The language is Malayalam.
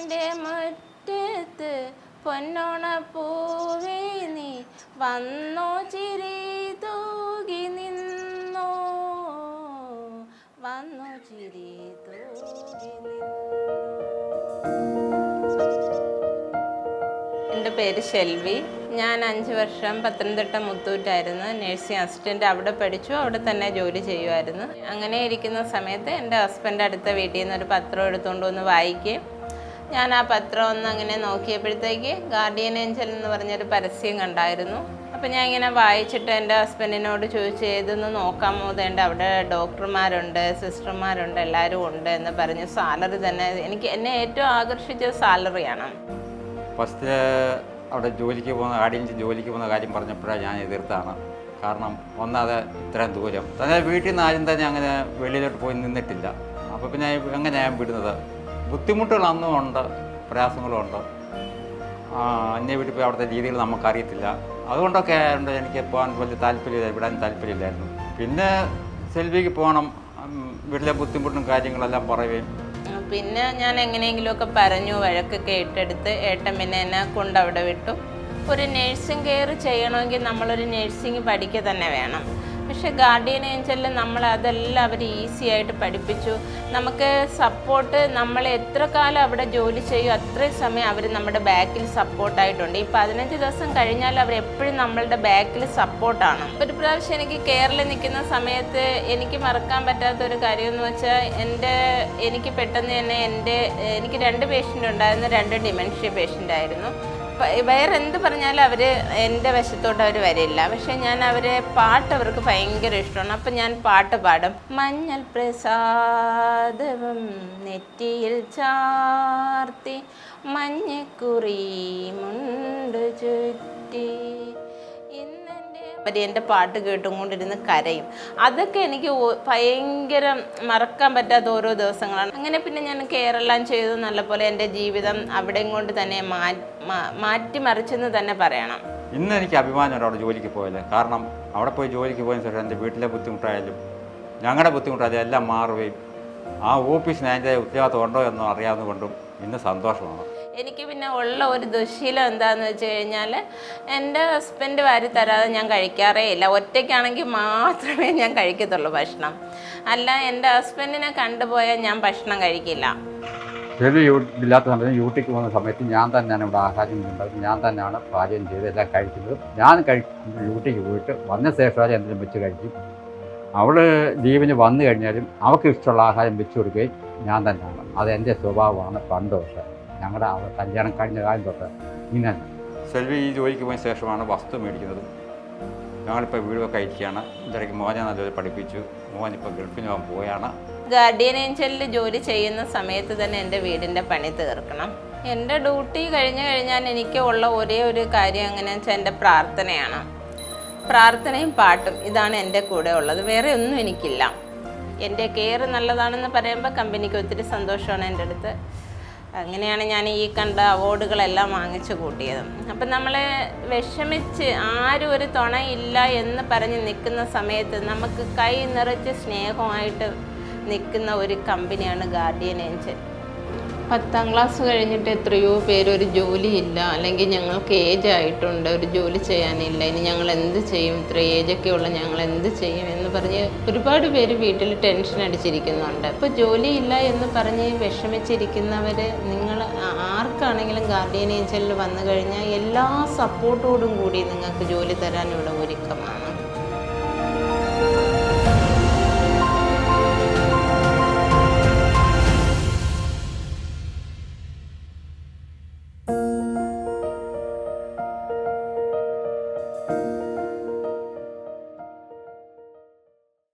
ഇന്നെൻ്റെ മുറ്റത്ത് പൊന്നോണപ്പൂവേ നീ വന്നോ ചിരി തൂകി നിന്നോ വന്നോ ചിരി തൂകി നിന്നോ. എൻ്റെ പേര് ഷെൽവി. ഞാൻ 5 വർഷം പത്തനംതിട്ട മുത്തൂറ്റായിരുന്നു നഴ്സിംഗ് അസിസ്റ്റൻ്റ്. അവിടെ പഠിച്ചു, അവിടെ തന്നെ ജോലി ചെയ്യുമായിരുന്നു. അങ്ങനെ ഇരിക്കുന്ന സമയത്ത് എൻ്റെ ഹസ്ബൻഡ് അടുത്ത വീട്ടിൽ നിന്ന് ഒരു പത്രം എടുത്തുകൊണ്ട് വന്ന് വായിക്കുകയും ഞാൻ ആ പത്രം ഒന്ന് അങ്ങനെ നോക്കിയപ്പോഴത്തേക്ക് ഗാർഡിയൻ ഏഞ്ചൽ എന്ന് പറഞ്ഞൊരു പരസ്യം കണ്ടായിരുന്നു. അപ്പോൾ ഞാൻ ഇങ്ങനെ വായിച്ചിട്ട് എൻ്റെ ഹസ്ബൻഡിനോട് ചോദിച്ചു, ഏതൊന്ന് നോക്കാമോ, വേണ്ട അവിടെ ഡോക്ടർമാരുണ്ട്, സിസ്റ്റർമാരുണ്ട്, എല്ലാവരും ഉണ്ട് എന്ന് പറഞ്ഞു. സാലറി തന്നെ എന്നെ ഏറ്റവും ആകർഷിച്ചത് സാലറിയാണ്. ഫസ്റ്റ് അവിടെ ജോലിക്ക് പോകുന്ന കാര്യം പറഞ്ഞപ്പോഴാണ് ഞാൻ എതിർത്താണ്. കാരണം ഒന്നാതെ ഇത്രയും ദൂരം തന്നെ വീട്ടിൽ നിന്ന് ആരും തന്നെ അങ്ങനെ വെളിയിലോട്ട് പോയി നിന്നിട്ടില്ല. അപ്പോൾ പിന്നെ എങ്ങനെ ഞാൻ വിടുന്നത്? ബുദ്ധിമുട്ടുകൾ അന്നും ഉണ്ട്, പ്രയാസങ്ങളും ഉണ്ട്. അന്യ വീട്ടിൽ പോയി അവിടുത്തെ രീതികൾ നമുക്കറിയത്തില്ല. അതുകൊണ്ടൊക്കെ ഉണ്ട് എനിക്ക് പോകാൻ വലിയ താല്പര്യമില്ല, വിടാൻ താല്പര്യമില്ലായിരുന്നു. പിന്നെ സെൽവിക്ക് പോകണം, വീട്ടിലെ ബുദ്ധിമുട്ടും കാര്യങ്ങളെല്ലാം പറയുകയും പിന്നെ ഞാൻ എങ്ങനെയെങ്കിലുമൊക്കെ പറഞ്ഞു, വഴക്കൊക്കെ ഏറ്റെടുത്ത് ഏട്ടൻ പിന്നെ എന്നെ കൊണ്ട് അവിടെ വിട്ടു. ഒരു നേഴ്സിംഗ് കെയർ ചെയ്യണമെങ്കിൽ നമ്മളൊരു നേഴ്സിംഗ് പഠിക്കുക തന്നെ വേണം. പക്ഷേ ഗാർഡിയൻ ഏഞ്ചലിൽ അതെല്ലാം അവർ ഈസി ആയിട്ട് പഠിപ്പിച്ചു. നമുക്ക് സപ്പോർട്ട്, നമ്മൾ എത്ര കാലം അവിടെ ജോലി ചെയ്യും അത്രയും സമയം അവർ നമ്മുടെ ബാക്കിൽ സപ്പോർട്ടായിട്ടുണ്ട്. ഈ 15 ദിവസം കഴിഞ്ഞാൽ അവർ എപ്പോഴും നമ്മളുടെ ബാക്കിൽ സപ്പോർട്ടാണ്. ഒരു പ്രാവശ്യം എനിക്ക് കെയറിൽ നിൽക്കുന്ന സമയത്ത് എനിക്ക് മറക്കാൻ പറ്റാത്തൊരു കാര്യമെന്ന് വെച്ചാൽ എനിക്ക് പെട്ടെന്ന് തന്നെ എനിക്ക് 2 പേഷ്യൻ്റ് ഉണ്ടായിരുന്നു, 2 ഡിമെൻഷ്യ പേഷ്യൻ്റ് ആയിരുന്നു. വേറെ എന്ത് പറഞ്ഞാലും അവർ എൻ്റെ വശത്തോട്ട് അവർ വരില്ല. പക്ഷെ ഞാൻ പാട്ട് അവർക്ക് ഭയങ്കര ഇഷ്ടമാണ്. അപ്പം ഞാൻ പാട്ട് പാടും. മഞ്ഞൾ പ്രസാദവും നെറ്റിയിൽ ചാർത്തി മഞ്ഞക്കുറി മുണ്ട് ചുറ്റി എൻ്റെ പാട്ട് കേട്ടുകൊണ്ടിരുന്ന് കരയും. അതൊക്കെ എനിക്ക് ഭയങ്കര മറക്കാൻ പറ്റാത്ത ഓരോ ദിവസങ്ങളാണ്. അങ്ങനെ പിന്നെ ഞാൻ കെയറെല്ലാം ചെയ്തു നല്ലപോലെ. എൻ്റെ ജീവിതം അവിടെയും കൊണ്ട് തന്നെ മാറ്റിമറിച്ചെന്ന് തന്നെ പറയണം. ഇന്ന് എനിക്ക് അഭിമാനമുണ്ട് അവിടെ ജോലിക്ക് പോയത്. കാരണം അവിടെ പോയി ജോലിക്ക് പോയതിന് ശേഷം എൻ്റെ വീട്ടിലെ ബുദ്ധിമുട്ടായാലും ഞങ്ങളുടെ ബുദ്ധിമുട്ടായാലും എല്ലാം മാറുകയും ആ ഓഫീസിന് അതിൻ്റെ ഉത്തരവാദിത്വം ഉണ്ടോ എന്നോ അറിയാവുന്നതുകൊണ്ടും ഇന്ന് സന്തോഷമാണ്. എനിക്ക് പിന്നെ ഉള്ള ഒരു ദുശീലം എന്താണെന്ന് വെച്ച് കഴിഞ്ഞാൽ, എൻ്റെ ഹസ്ബൻഡ് വാരി തരാതെ ഞാൻ കഴിക്കാറേ ഇല്ല. ഒറ്റയ്ക്കാണെങ്കിൽ മാത്രമേ ഞാൻ കഴിക്കത്തുള്ളൂ ഭക്ഷണം. അല്ല, എൻ്റെ ഹസ്ബൻഡിനെ കണ്ടുപോയാൽ ഞാൻ ഭക്ഷണം കഴിക്കില്ല. ഇല്ലാത്ത സമയത്ത് യൂട്ടിക്ക് പോകുന്ന സമയത്ത് ഞാൻ തന്നെയാണ് ഇവിടെ ആഹാരം ഉണ്ടാകും, ഞാൻ തന്നെയാണ് പാചകം ചെയ്ത് എല്ലാം കഴിക്കുന്നത്. ഞാൻ യൂട്ടിക്ക് പോയിട്ട് വന്ന ശേഷം എന്തെങ്കിലും വെച്ച് കഴിക്കും. അവൾ ലീവിന് വന്നു കഴിഞ്ഞാലും അവൾക്ക് ഇഷ്ടമുള്ള ആഹാരം വെച്ച് കൊടുക്കുകയും ഞാൻ തന്നെയാണ്. അതെൻ്റെ സ്വഭാവമാണ് പണ്ട് തൊട്ട്. ഞങ്ങളുടെ കല്യാണം കഴിഞ്ഞ കാലം തൊട്ട് ഇങ്ങനെ. സെൽവി ഈ ജോലിക്ക് പോയ ശേഷമാണ് വസ്തു മേടിക്കുന്നത്. ഞങ്ങളിപ്പോൾ വീടൊക്കെ അയക്കുകയാണ്. ഇതിടയ്ക്ക് മോനെ നല്ലപോലെ പഠിപ്പിച്ചു. മോനിപ്പോൾ ഗൾഫിന് പോകാൻ പോവുകയാണ്. ഗാർഡിയൻ ഏഞ്ചലിൽ ജോലി ചെയ്യുന്ന സമയത്ത് തന്നെ എൻ്റെ വീടിൻ്റെ പണി തീർക്കണം. എൻ്റെ ഡ്യൂട്ടി കഴിഞ്ഞാൽ എനിക്ക് ഉള്ള ഒരേ ഒരു കാര്യം എങ്ങനെയാണെന്ന് വെച്ചാൽ എൻ്റെ പ്രാർത്ഥനയാണ്. പ്രാർത്ഥനയും പാട്ടും, ഇതാണ് എൻ്റെ കൂടെ ഉള്ളത്. വേറെ ഒന്നും എനിക്കില്ല. എൻ്റെ കെയർ നല്ലതാണെന്ന് പറയുമ്പോൾ കമ്പനിക്ക് ഒത്തിരി സന്തോഷമാണ് എൻ്റെ അടുത്ത്. അങ്ങനെയാണ് ഞാൻ ഈ കണ്ട അവാർഡുകളെല്ലാം വാങ്ങിച്ചു കൂട്ടിയത്. അപ്പം നമ്മൾ വിഷമിച്ച് ആരും ഒരു തുണയില്ല എന്ന് പറഞ്ഞ് നിൽക്കുന്ന സമയത്ത് നമുക്ക് കൈ നിറച്ച് സ്നേഹമായിട്ട് നിൽക്കുന്ന ഒരു കമ്പനിയാണ് ഗാർഡിയൻ ഏഞ്ചൽ. 10ാം ക്ലാസ് കഴിഞ്ഞിട്ട് എത്രയോ പേര് ഒരു ജോലിയില്ല, അല്ലെങ്കിൽ ഞങ്ങൾക്ക് ഏജ് ആയിട്ടുണ്ട്, ഒരു ജോലി ചെയ്യാനില്ല, ഇനി ഞങ്ങൾ എന്ത് ചെയ്യും, ഇത്ര ഏജൊക്കെ ഉള്ള ഞങ്ങൾ എന്ത് ചെയ്യും എന്ന് പറഞ്ഞ് ഒരുപാട് പേര് വീട്ടിൽ ടെൻഷൻ അടിച്ചിരിക്കുന്നുണ്ട്. ഇപ്പോൾ ജോലിയില്ല എന്ന് പറഞ്ഞ് വിഷമിച്ചിരിക്കുന്നവർ, നിങ്ങൾ ആർക്കാണെങ്കിലും ഗാർഡിയൻ ഏഞ്ചലിൽ വന്നു കഴിഞ്ഞാൽ എല്ലാ സപ്പോർട്ടോടും കൂടി നിങ്ങൾക്ക് ജോലി തരാൻ ഇവിടെ ഒരുക്കമാണ്.